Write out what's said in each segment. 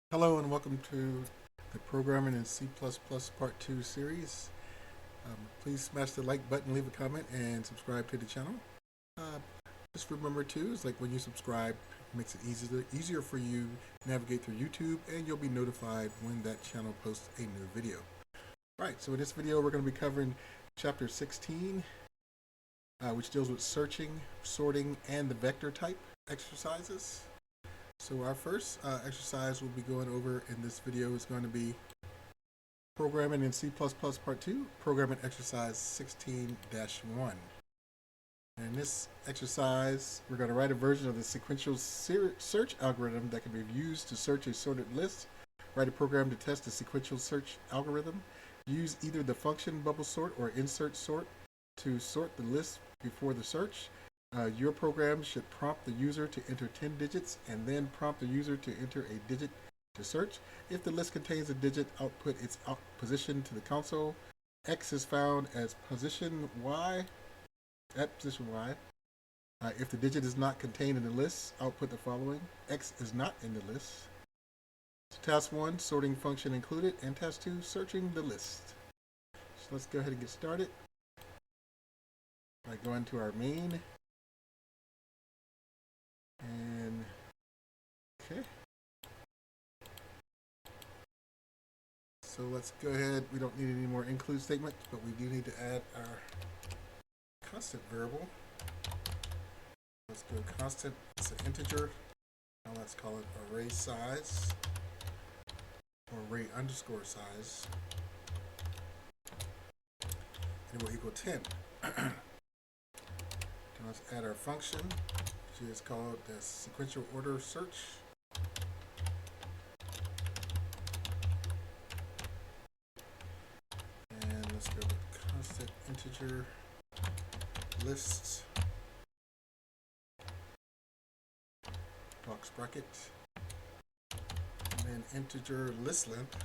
Hello and welcome to the Programming in C++ Part 2 series. Please smash the like button, leave a comment, and subscribe to the channel. Uh, just remember too, it's like when you subscribe, it makes it easier for you to navigate through YouTube, and you'll be notified when that channel posts a new video. Right, so in this video we're going to be covering Chapter 16, which deals with searching, sorting, and the vector type exercises. So our first exercise we'll be going over in this video is going to be Programming in C++ Part 2, Programming Exercise 16-1. And in this exercise, we're going to write a version of the sequential search algorithm that can be used to search a sorted list, write a program to test the sequential search algorithm, use either the function bubble sort or insert sort to sort the list before the search. Your program should prompt the user to enter 10 digits and then prompt the user to enter a digit to search. If the list contains a digit, output its position to the console. X is found as position Y, at position Y. If the digit is not contained in the list, output the following. X is not in the list. So task 1, sorting function included, and task 2, searching the list. So let's go ahead and get started by going to our main. And okay, so let's go ahead. We don't need any more include statements, but we do need to add our constant variable. Let's go constant. It's an integer. Now let's call it array size or array underscore size. And it will equal 10. Then let's add our function, which is called the sequential order search. And let's go with constant integer lists box bracket, and then integer list length,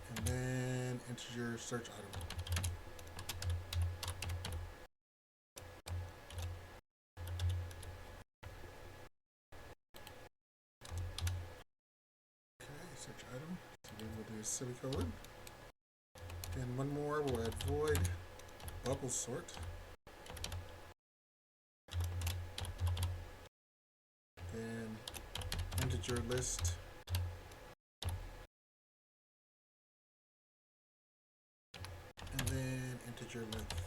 and then integer search item. Search item. So then we'll do a semicolon. Then one more, we'll add void bubble sort. Then integer list. And then integer length.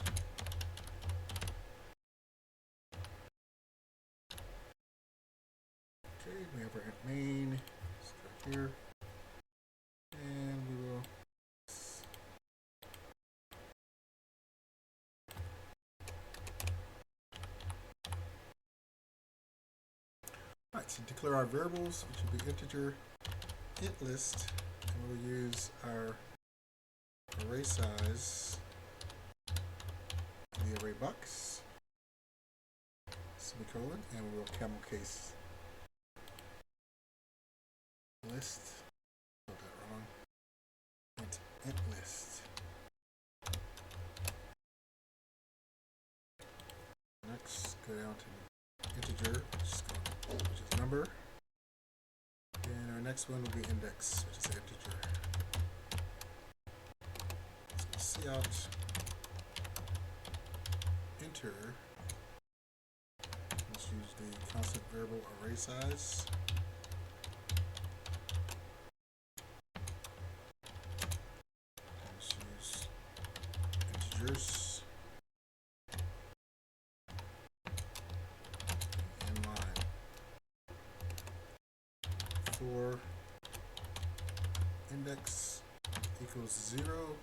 Okay, we have our main. Let's go here. And we will Alright, so declare our variables, which will be integer int list, and we'll use our array size in the array box, semicolon, and we will camel case list. Spelled that wrong. Int list. Next, go down to integer, which is number. And our next one will be index, which is integer. So see out enter. Let's use the constant variable array size. Let's use integers. For index equals 0,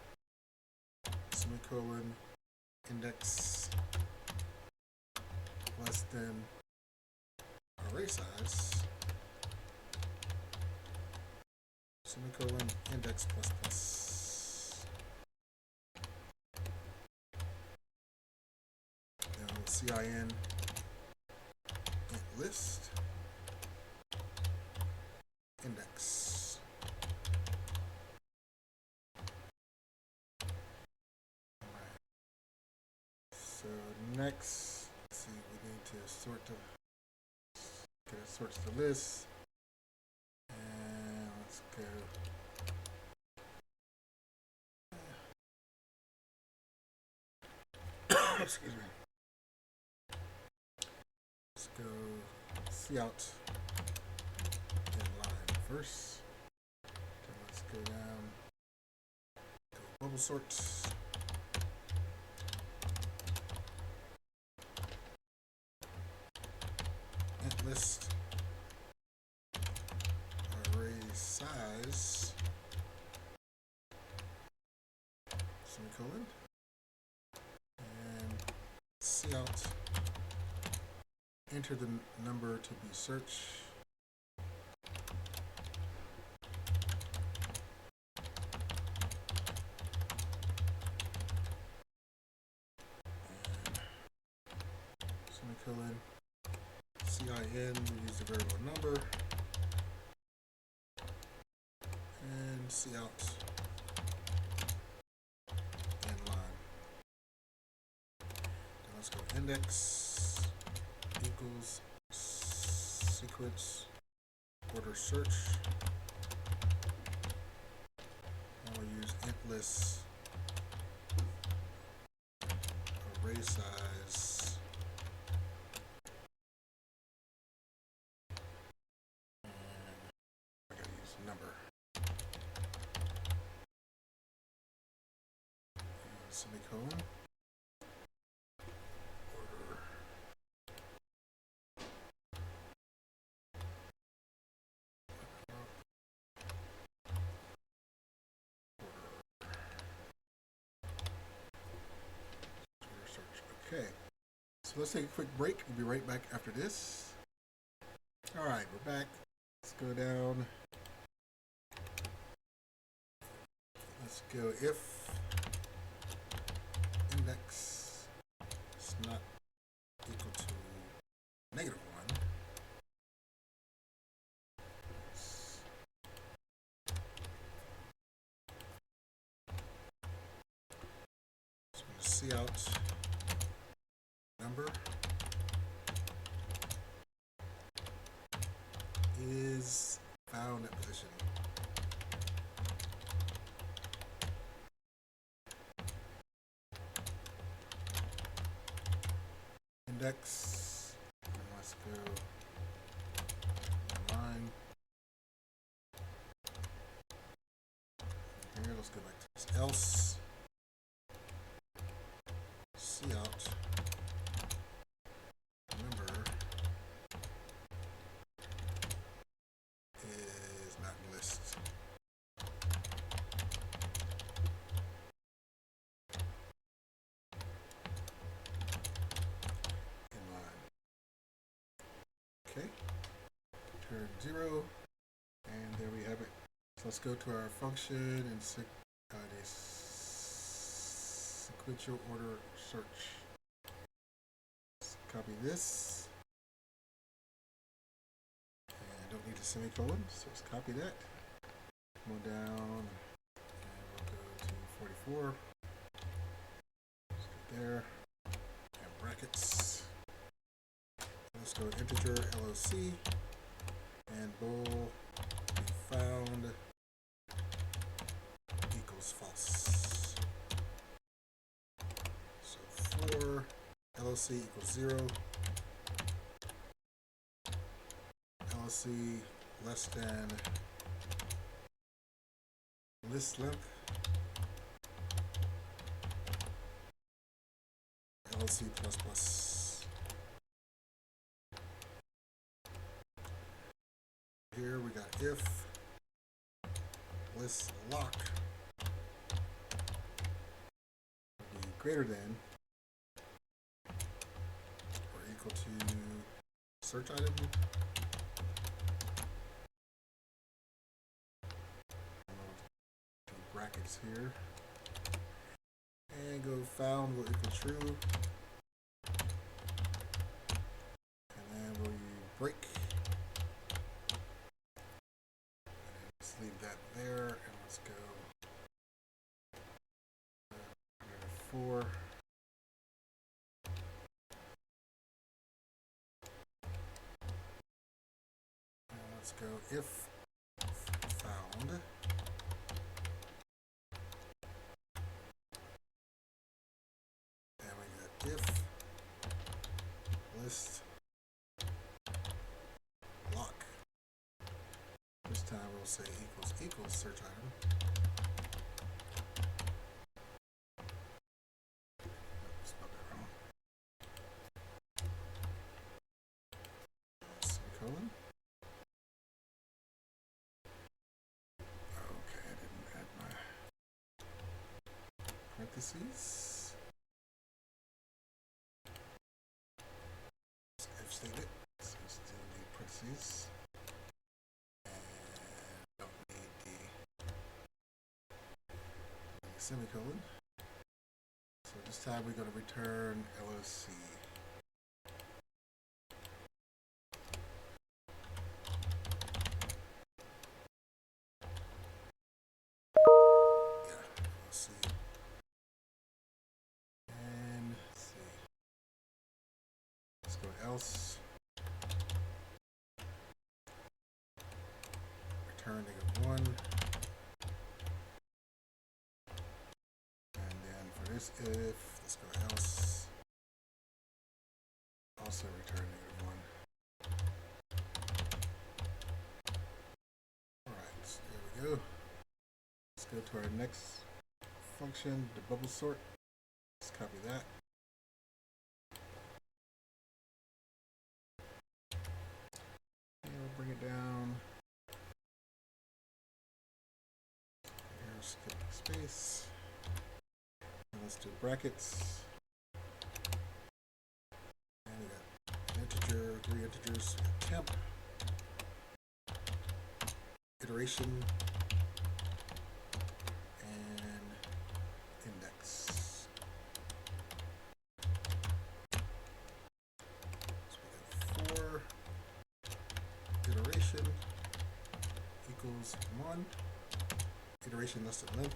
semicolon, index less than array size, semicolon, index plus plus. Now CIN int list index. Alright. So next, let's see, we need to sort the Okay, that sorts the list. And let's go. Excuse me. Let's go see out in line first. Then let's go down. Go bubble sort. Int list. Array size. Semicolon. And see out. Enter the number to be searched. Semicolon. CIN, we use the variable number. And cout and line. Then let's go index equals sequence order search. And we'll use int list array size. And I gotta use number. And semicolon. Order. Okay, so let's take a quick break. We'll be right back after this. All right, we're back. Let's go down. Let's go if index is not equal to -1. So we'll see out number is found at position. Index, and let's go line. Here, let's go back to this else. See out number is not in list. Inline. Okay. Turn 0, and there we have it. So let's go to our function and this sequential order search. Let's copy this. And don't need a semicolon, so let's copy that. Go down, and we'll go to 44. Let's go there, and brackets. Let's go integer LOC, and bool found equals false. So for LOC equals 0, LOC less than list length, LOC plus plus. Here we got if list lock would be greater than or equal to search item. Brackets here, and go found will equal true, and then we'll use break. Let's leave that there, and let's go 4. let's go if found. And we got if list lock. This time we'll say equals search item. Spelled that wrong. Semicolon. Okay, I didn't add my parentheses. If stated, so still need parentheses. Don't need the semicolon. So this time we're going to return LOC. Yeah, LOC. And let's see. Let's go else. Return -1. And then for this if, let's go else. Also return -1. Alright, so there we go. Let's go to our next function, the bubble sort. Let's copy that. And we'll bring it down. Here, skip space. And let's do brackets. And we got an integer, 3 integers, temp, iteration, and index. So we got 4 iteration equals 1. Iteration less than length.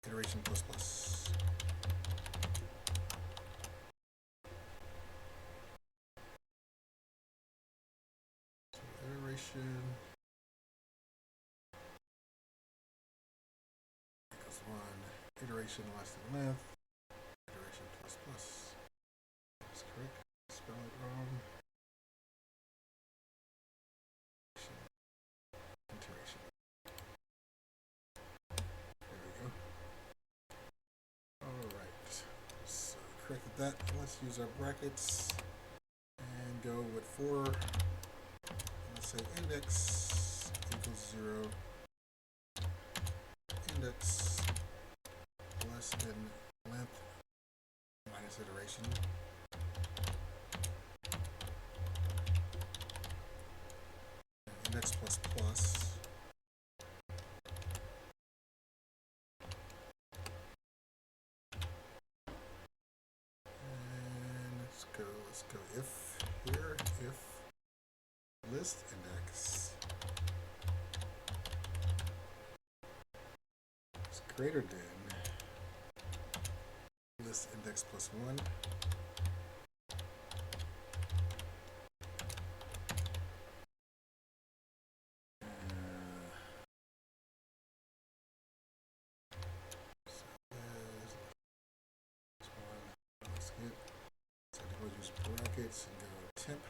Iteration plus plus. So iteration equals 1. Iteration less than length. Iteration plus plus. That's correct. Spell it wrong. Iteration. There we go. Alright. So corrected that. Let's use our brackets and go with 4. Let's say index equals 0. Index less than length minus iteration. Index plus plus. And let's go if here, if list index is greater than list index plus 1. So we'll use brackets and go temp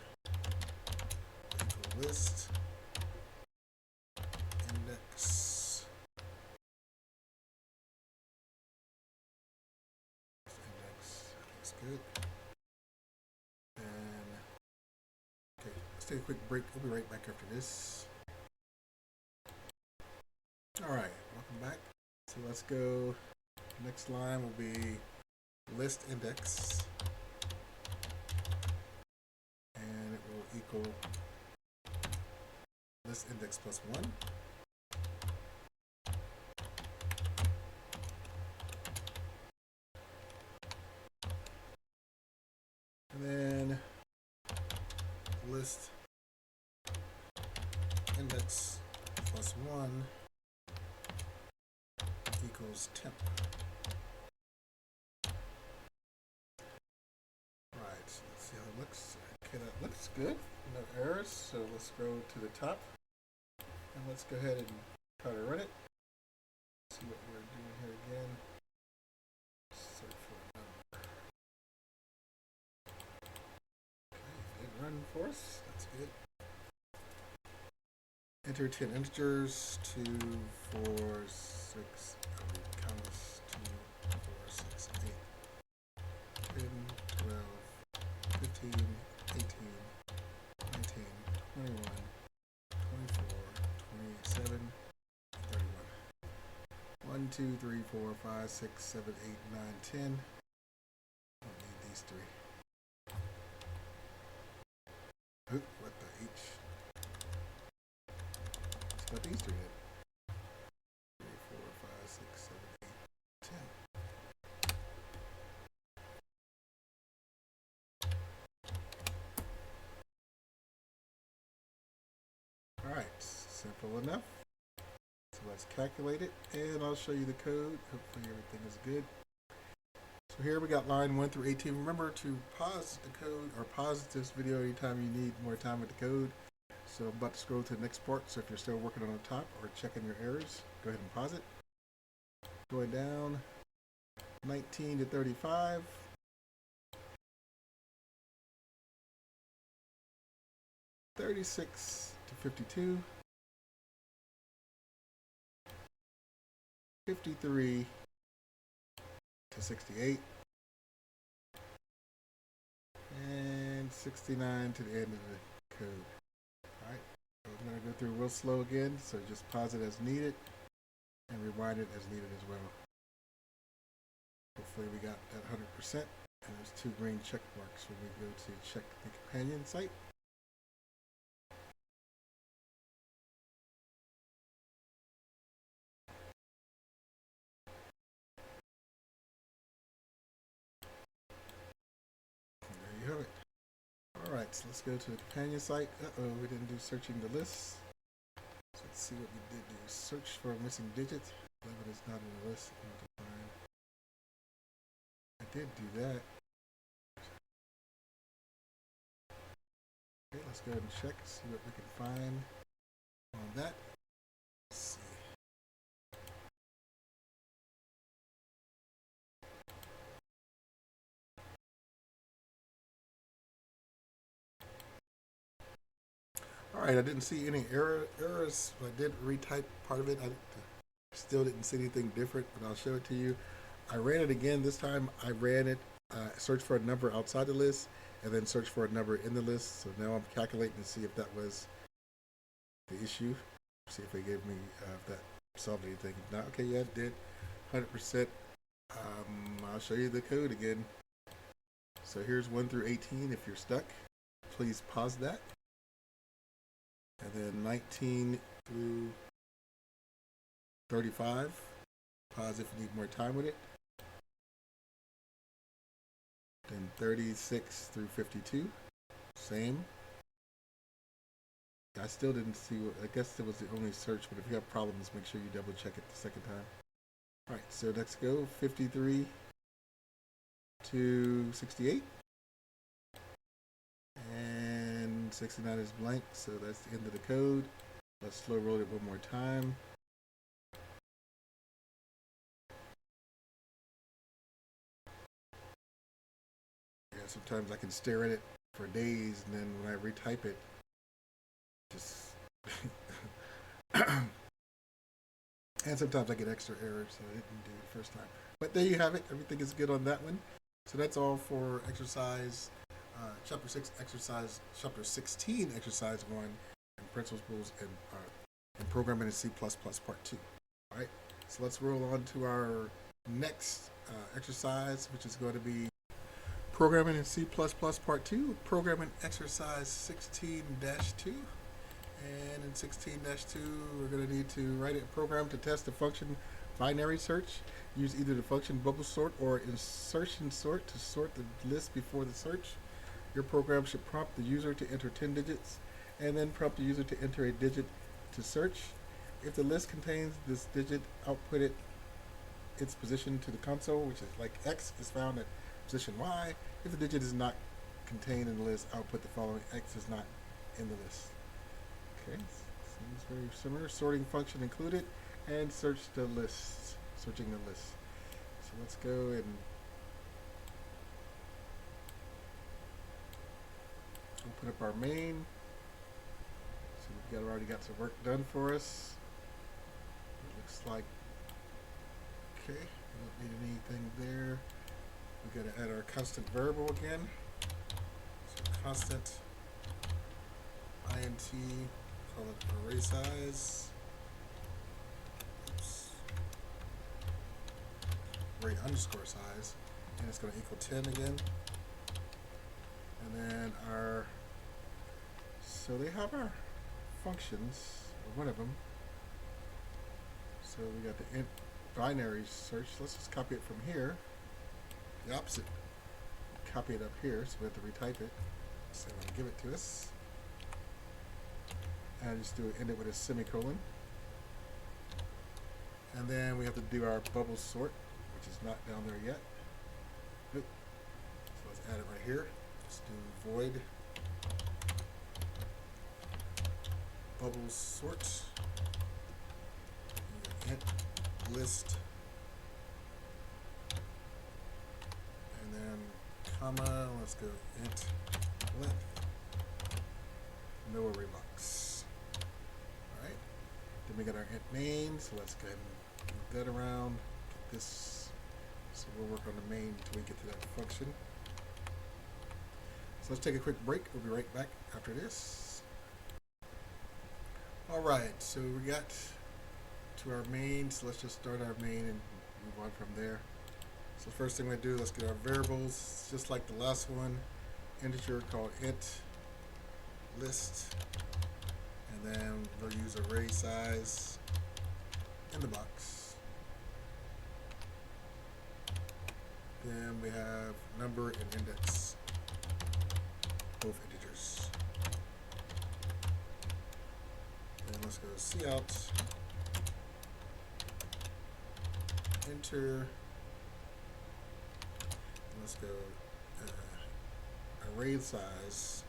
equal list index. Index looks good. And okay, let's take a quick break. We'll be right back after this. Alright, welcome back. So let's go. Next line will be list index. And it will equal list index plus 1. And then list index plus 1 equals temp. good. No errors. So let's go to the top and let's go ahead and try to run it. See what we're doing here again. Search for a number. Okay, it did run for us. That's good. Enter 10 integers, 2, 4, 6, count us, 2, 4, 6, 8, 10, 12, 15, 18, 19, 21, 24, 27, 31. 1, 2, 3, 4, 5, 6, 7, 8, 9, 10. Don't need these three. Oop, what the H? Let's got these three in. 3, 4, 5, 6, 7, 8, 10. Alright, simple enough. So let's calculate it, and I'll show you the code. Hopefully everything is good. So here we got line 1 through 18. Remember to pause the code or pause this video anytime you need more time with the code. So I'm about to scroll to the next part. So if you're still working on the top or checking your errors, go ahead and pause it. Going down 19 to 35. 36 to 52. 53 to 68. And 69 to the end of the code. Alright, so I'm going to go through real slow again, so just pause it as needed and rewind it as needed as well. Hopefully we got that 100%, and there's 2 green check marks when we go to check the companion site. And there you have it. Alright, so let's go to the companion site. Uh-oh, we didn't do searching the list. So let's see what we did do. Search for a missing digit. 11 is not in the list. I did do that. Okay, let's go ahead and check, see what we can find on that. Let's see. Alright, I didn't see any errors. I did retype part of it. I still didn't see anything different, but I'll show it to you. I ran it again. This time I ran it, search for a number outside the list, and then search for a number in the list. So now I'm calculating to see if that was the issue. See if they gave me, if that solved anything. If not, okay, yeah, it did. 100%. I'll show you the code again. So here's 1 through 18. If you're stuck, please pause that. And then 19 through 35. Pause if you need more time with it. Then 36 through 52. Same. I still didn't see what, I guess it was the only search, but if you have problems, make sure you double check it the second time. Alright, so let's go 53 to 68. And 69 is blank, so that's the end of the code. Let's slow roll it one more time. Yeah, sometimes I can stare at it for days, and then when I retype it, just and sometimes I get extra errors, so I didn't do it the first time. But there you have it. Everything is good on that one. So that's all for exercise chapter 6, exercise chapter 16, exercise 1, and principles in programming in C++ part 2. All right. So let's roll on to our next exercise, which is going to be programming in C++ part 2, programming exercise 16-2. And in 16-2, we're going to need to write a program to test the function binary search. Use either the function bubble sort or insertion sort to sort the list before the search. Your program should prompt the user to enter 10 digits and then prompt the user to enter a digit to search. If the list contains this digit, output it its position to the console, which is like X is found at position Y. If the digit is not contained in the list, output the following. X is not in the list. Okay, seems very similar. Sorting function included, and search the list. Searching the list. So let's go and open up our main. So we've already got some work done for us. It looks like okay. We don't need anything there. We got to add our constant variable again. So constant int, call it array size. Oops. Array underscore size, and it's going to equal 10 again. And then so they have our functions, or one of them. So we got the int binary search. Let's just copy it from here. The opposite. Copy it up here, so we have to retype it. So I'm going to give it to us. And just end it with a semicolon. And then we have to do our bubble sort, which is not down there yet. Nope. So let's add it right here. Let's do void bubble sort. Int list, and then comma. Let's go int length. No array box. All right. Then we got our int main. So let's go ahead and move that around. Get this. So we'll work on the main until we get to that function. So let's take a quick break. We'll be right back after this. All right. So we got to our main, so let's just start our main and move on from there. So first thing we do, let's get our variables, just like the last one, integer called int list, and then we'll use array size in the box. Then we have number and index, both integers. Then let's go cout. Enter. Let's go array size.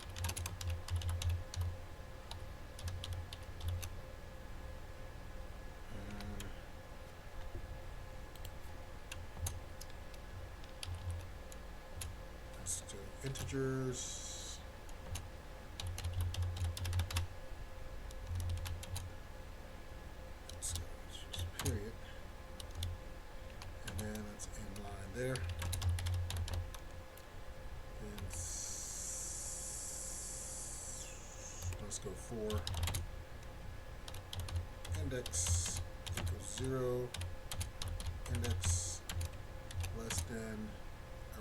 Let's do integers. Let's go just period. There. And let's go for index equals 0, index less than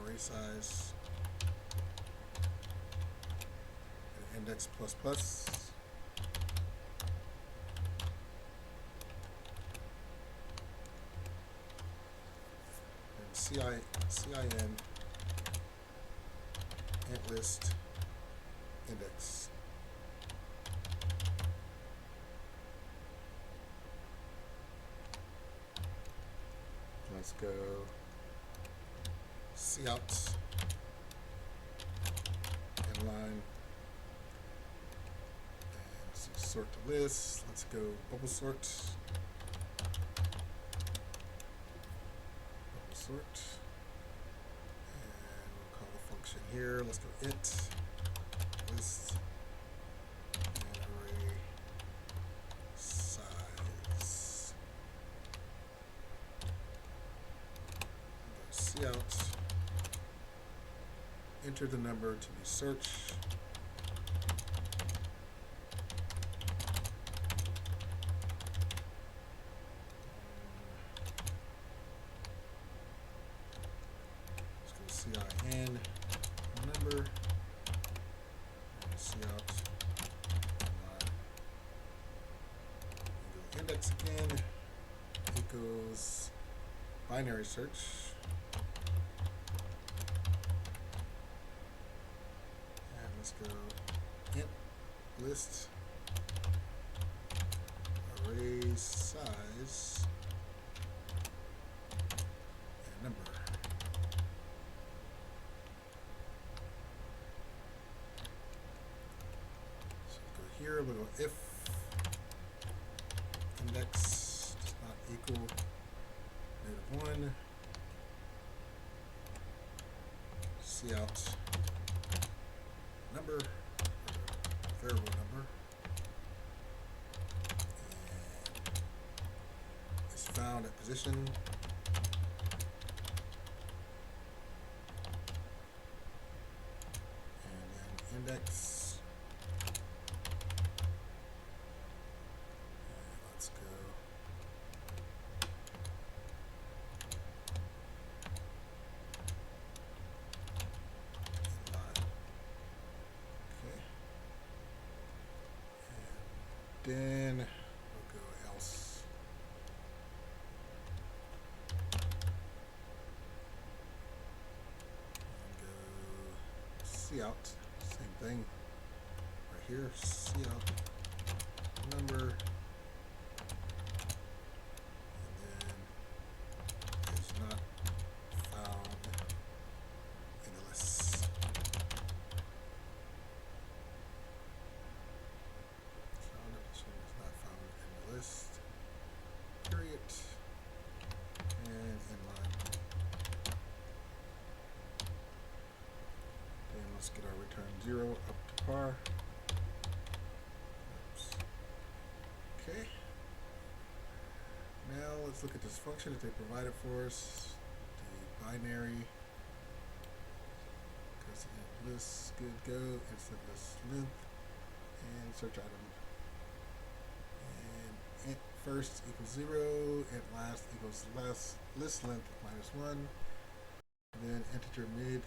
array size, and index plus plus. CIN int list index. Let's go cout inline and sort the list. Let's go bubble sort. Sort, and we'll call the function here. Let's go int list and array size. Cout. Enter the number to be searched. CIN number and cout index again equals binary search. And let's go int list array size and number. here, we'll go if index does not equal -1, cout number, variable number, and is found at position. And then index. And let's go. Then we'll go else. And go cout, same thing. Right here, cout number. And then is not found in the list. List, period, and inline. Then let's get our return 0 up to par. Oops. Okay. Now let's look at this function that they provided for us. The binary. List, good go, instant list length, and search item. Int first equals 0, int last equals list length -1, and then integer mid,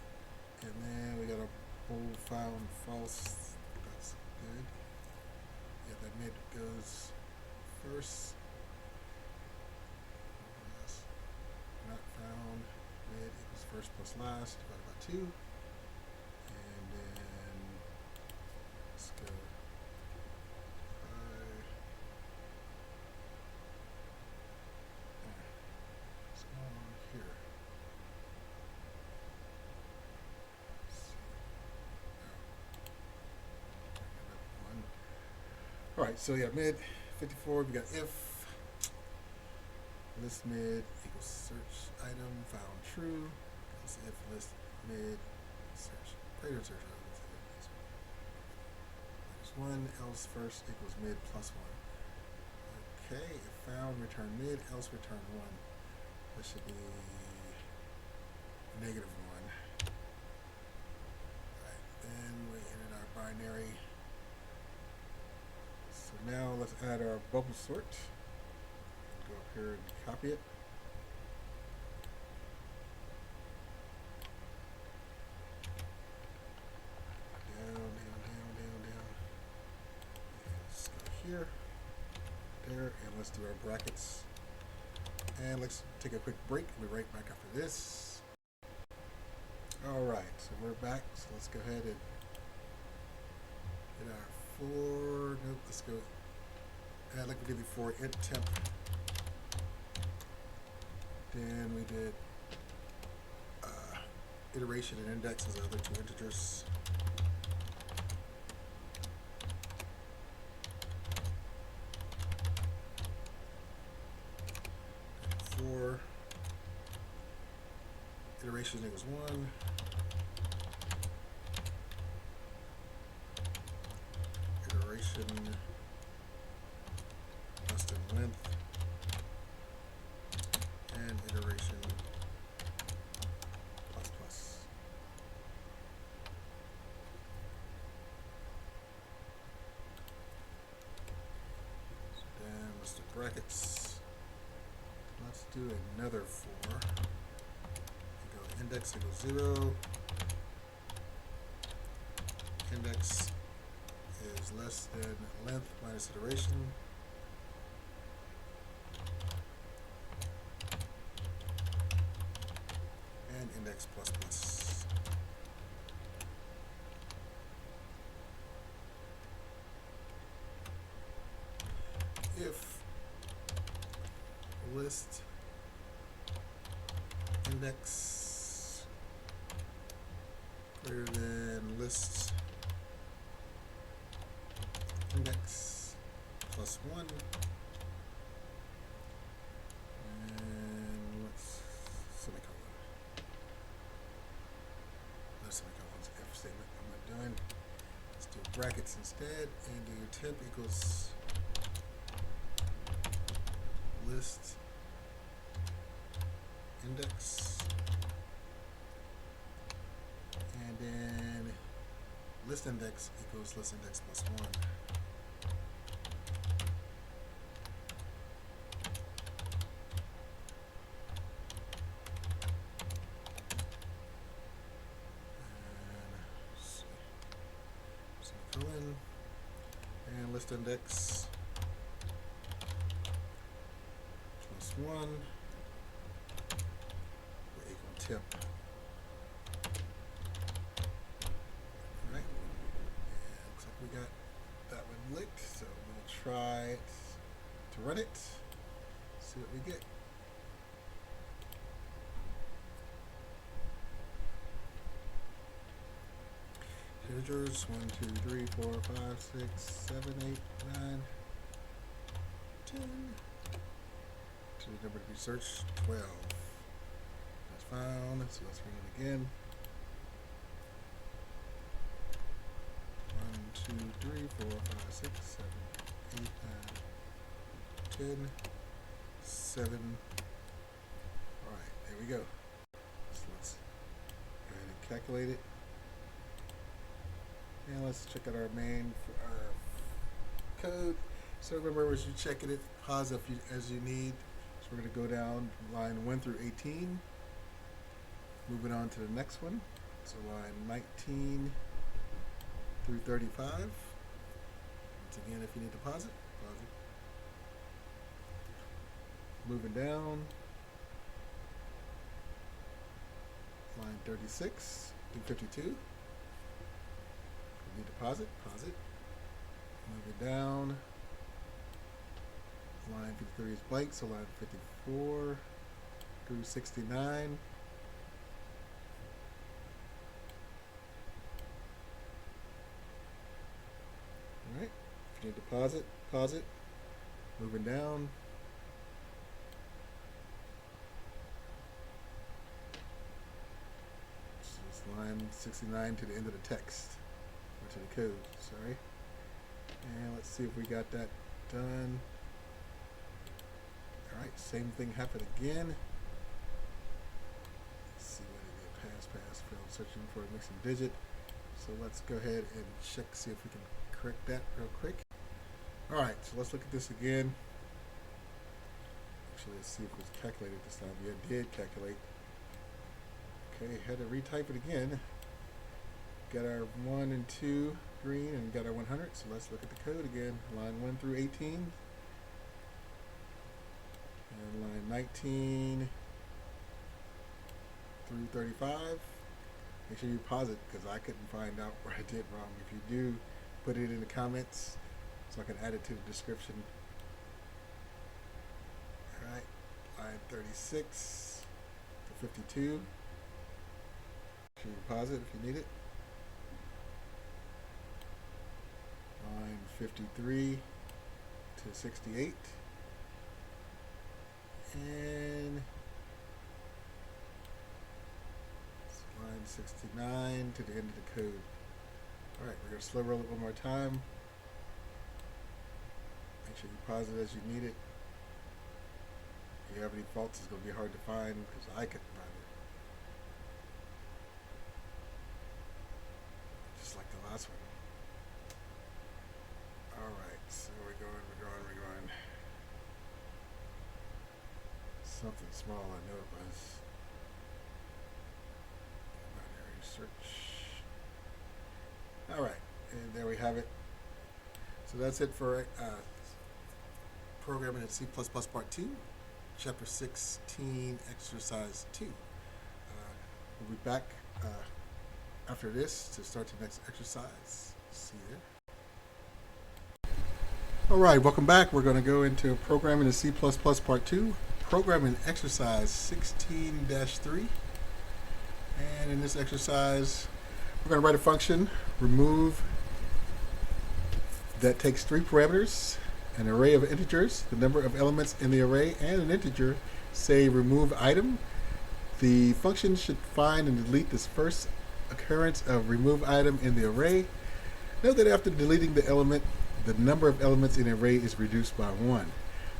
and then we got a bool found false. That's good. Yeah, that mid goes first. Not found. Mid equals first plus last divided by 2, and then let's go. Alright, so yeah, mid 54, we got if list mid equals search item found true, else if list mid search greater search item -1, else first equals mid +1. Okay, if found return mid, else return 1. That should be -1. Alright, then we entered our binary. So now let's add our bubble sort. Go up here and copy it. Down. Let's go here, there, and let's do our brackets. And let's take a quick break. We'll be right back after this. Alright, so we're back. So let's go ahead and get our let's go, like we did before, int temp. Then we did iteration and index as the other two integers. For iteration equals 1. Iteration less than length, and iteration ++. So then let's do brackets. Let's do another 4. Go index equals 0. Index is less than length minus iteration. And index ++. If list index greater than list index plus 1. And let's semicolon. No semicolons, if statement. I'm not doing. Let's do brackets instead and do temp equals list index. And then list index equals list index plus 1. Semicolon. And list index plus 1 will equal temp. We got that one licked, so we'll try to run it, see what we get. Integers 1, 2, 3, 4, 5, 6, 7, 8, 9, 10. To the number to be searched, 12. That's found, so let's run it again. 1, 2, 3, 4, 5, 6, 7, 8, 9, 10, 7. Alright, there we go. So let's go ahead and calculate it. And let's check out our main for our code. So remember, as you checking it, pause if you, as you need. So we're going to go down line 1 through 18. Moving on to the next one. So line 19 through 35. Once again, if you need to pause it, pause it. Moving down, line 36 through 52. If you need to pause it, pause it. Moving down, line 53 is blank, so line 54 through 69. Alright, if you need to pause it, pause it. Moving down. So it's line 69 to the end of the text, or to the code, sorry. And let's see if we got that done. Alright, same thing happened again. Let's see what it did. Pass, failed searching for a missing digit. So let's go ahead and check, see if we can correct that real quick. Alright, so let's look at this again. Actually, let's see if it was calculated this time. Yeah, it did calculate. Okay, had to retype it again. Got our 1 and 2 green and got our 100. So let's look at the code again. Line 1 through 18. And line 19 through 35. Make sure you pause it because I couldn't find out where I did wrong. If you do, put it in the comments so I can add it to the description. Alright, line 36 to 52. Make sure you pause it if you need it. Line 53 to 68. And line 69 to the end of the code. Alright, we're going to slow roll it one more time. Make sure you pause it as you need it. If you have any faults, it's going to be hard to find because I couldn't find it. Just like the last one. Alright, so we're going. Something small, I know it was. Binary search. Alright, and there we have it. So that's it for programming in C++ Part 2, Chapter 16, Exercise 2. We'll be back after this to start the next exercise. See you there. Alright, welcome back. We're going to go into programming in C++ Part 2. Programming exercise 16-3, and in this exercise we're going to write a function, remove that takes three parameters: an array of integers, the number of elements in the array, and an integer. Say remove item. The function should find and delete this first occurrence of remove item in the array. Note that after deleting the element, the number of elements in the array is reduced by 1.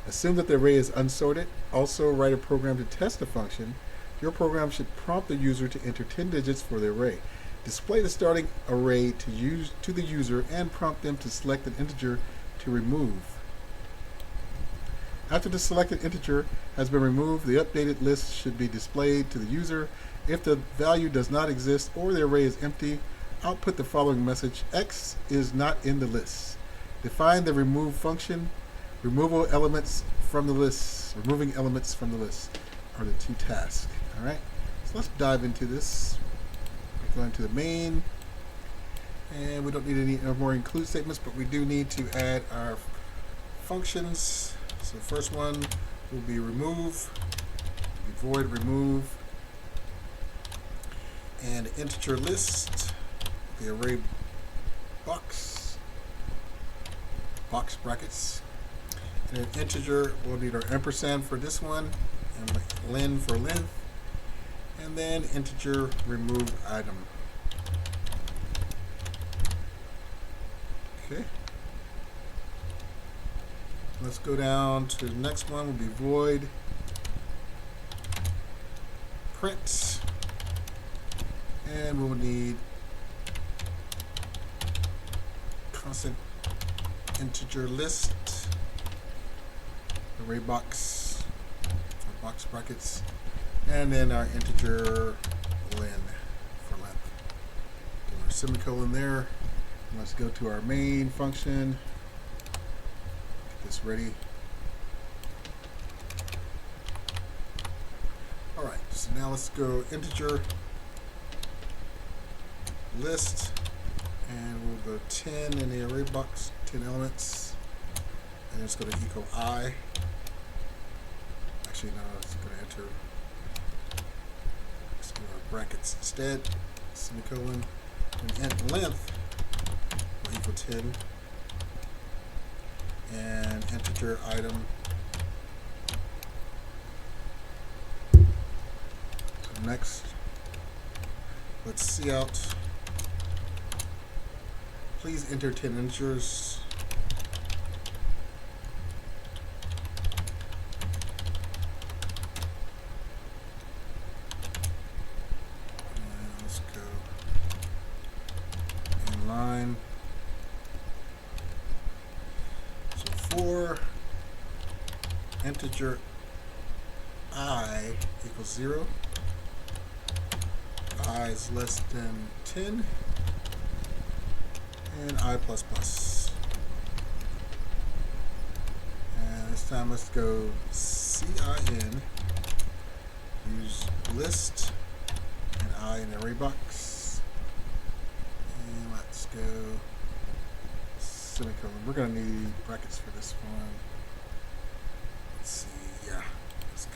Assume that the array is unsorted. Also write a program to test the function. Your program should prompt the user to enter 10 digits for the array. Display the starting array to the user and prompt them to select an integer to remove. After the selected integer has been removed, the updated list should be displayed to the user. If the value does not exist or the array is empty, output the following message: X is not in the list. Define the remove function. Removing elements from the list are the two tasks. All right, so let's dive into this. We're going to the main, and we don't need any more include statements, but we do need to add our functions. So the first one will be remove, void remove, and integer list, the array box brackets, and an integer, we'll need our ampersand for this one, and len for length, and then integer remove item. Okay. Let's go down to the next one, will be void print, and we'll need constant integer list, array box, box brackets, and then our integer len for length. Do our semicolon there. Let's go to our main function. Get this ready. All right, so now let's go integer list, and we'll go 10 in the array box, 10 elements, and it's going to equal I. Actually, no, it's going to enter. Let's do our brackets instead. Semicolon, and length will equal 10, and integer item. So next, let's see out. Please enter 10 integers. And let's go in line. So for integer I equals 0, I is less than 10, and I++. And this time let's go CIN, use list, and I in the array box. And let's go semicolon. We're going to need brackets for this one. Let's see, yeah, let's go.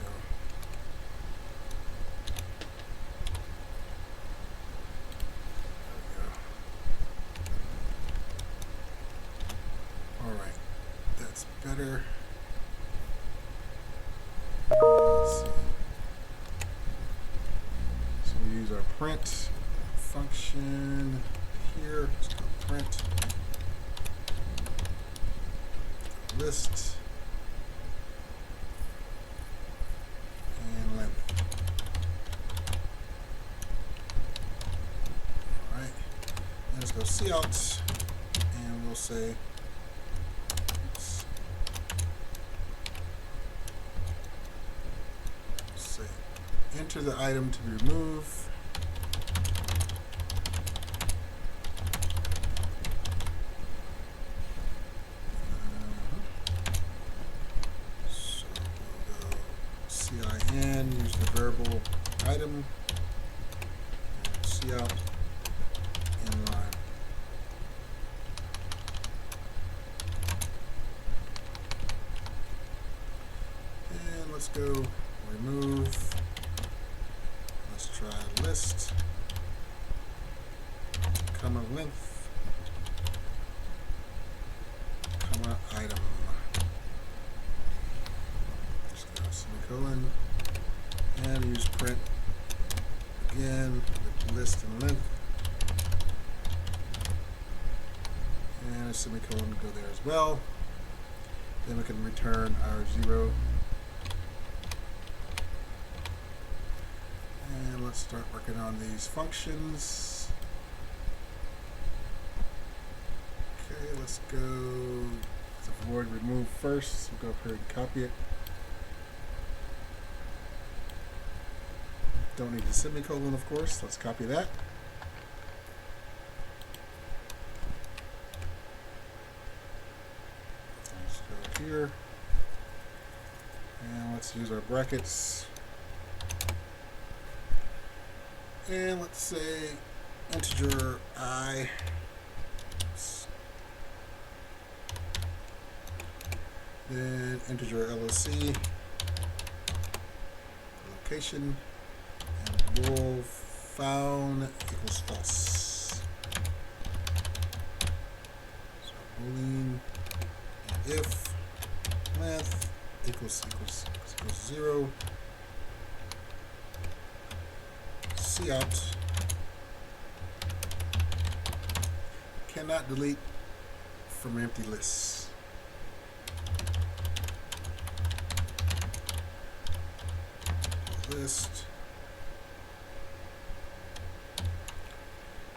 Better. Let's see. So we use our print function here. Let's go print list and length. All right. And let's go see out, and we'll say. Enter the item to remove. So we'll go CIN, use the variable item, and cout inline. And let's go remove. Let's try list, comma length, and use print again with list and length, and a semicolon to go there as well. Then we can return our 0. And let's start working on these functions. Okay, let's go to void remove first. We'll go up here and copy it. Don't need the semicolon, of course. Let's copy that. Let's go here. And let's use our brackets. And let's say integer I. Then integer LOC. Location. And bool found equals false. So boolean and if length equals 0. Cout cannot delete from empty lists. List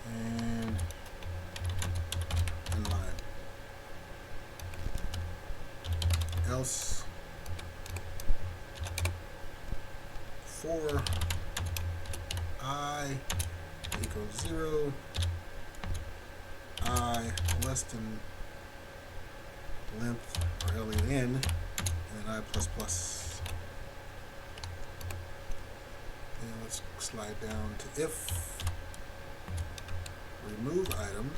and inline. Else for I equals 0, I less than length or len, and then I plus plus. And let's slide down to if remove item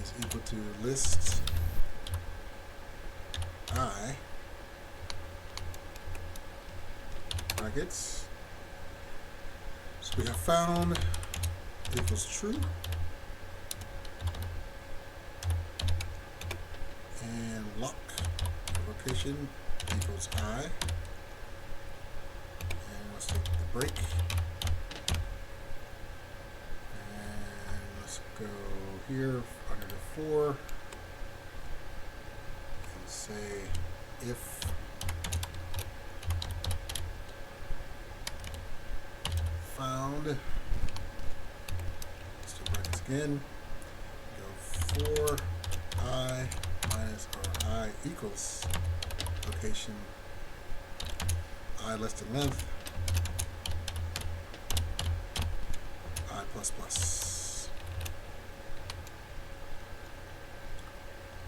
is equal to list I brackets. So we have found equals true, and lock location equals I, and let's take the break, and let's go here under the for and say if found, let's do brackets again, go for I minus or I equals location I less than length I plus plus,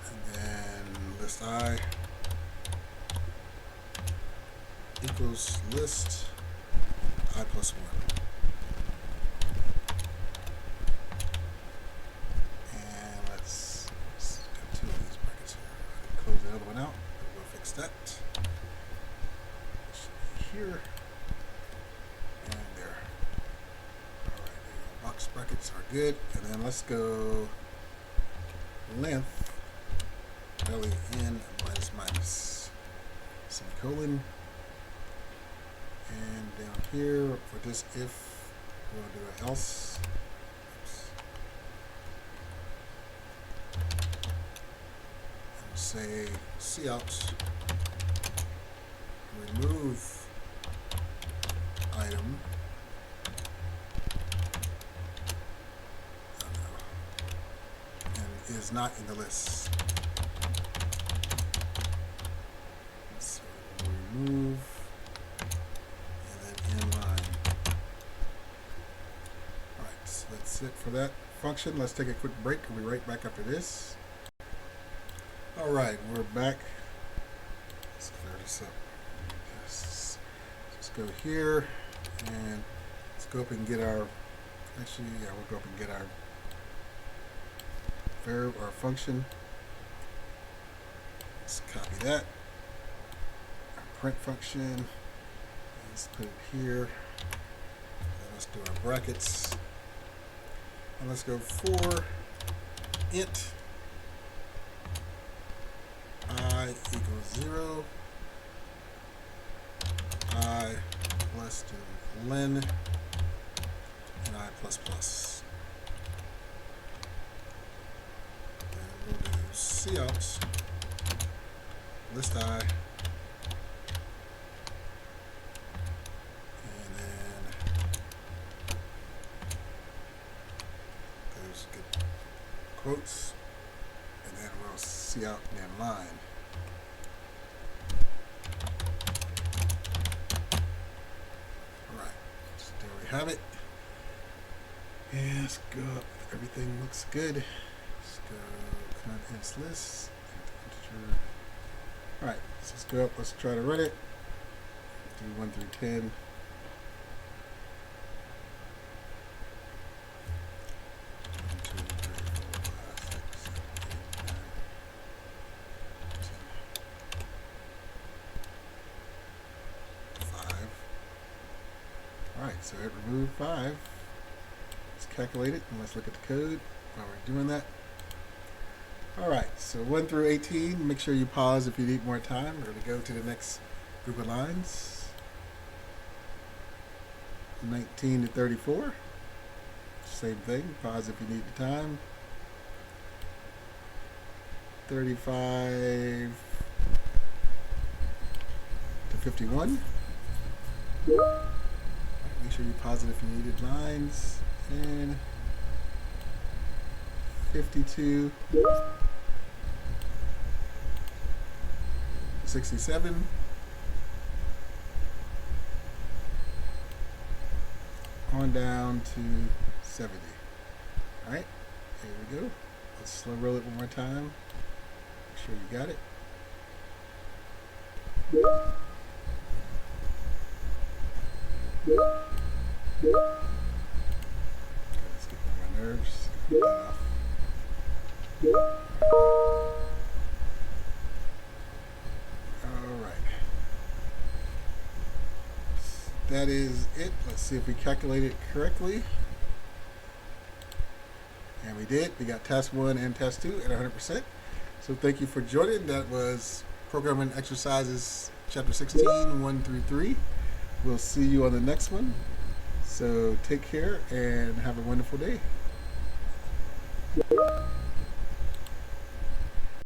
and then list I equals list I plus 1. And let's get 2 of these brackets here. Close the other one out. We'll fix that. Here and there. Alright, box brackets are good. And then let's go length len minus semicolon. And down here for this if, we'll do an else. And say cout remove item and is not in the list. So remove it for that function. Let's take a quick break. We'll be right back after this. Alright, we're back. Let's clear this up. Let's go here and let's go up and get our we'll go up and get our verb or function. Let's copy that. Our print function. Let's put it here. And let's do our brackets. And let's go for int I equals 0, len and I++. And we'll do cout list I, and then those get quotes, and then we'll cout and then line. Alright, so there we have it. And let's go up. Everything looks good. Let's go contents list. Integer. Alright, so let's go up. Let's try to run it. Do 1 through 10. 5. Alright, so it removed 5. Let's calculate it and let's look at the code while we're doing that. Alright, so 1 through 18, make sure you pause if you need more time. We're going to go to the next group of lines. 19 to 34. Same thing, pause if you need the time. 35 to 51. Make sure you pause it if you needed lines. And 52 to 67. On down to 70. Alright, here we go. Let's slow roll it one more time. Make sure you got it. Let's get on my nerves. Get that off. Alright. That is it. Let's see if we calculate it correctly. And we did. We got task 1 and task 2 at 100%. So thank you for joining. That was Programming Exercises Chapter 16, 1 through 3. We'll see you on the next one. So take care and have a wonderful day.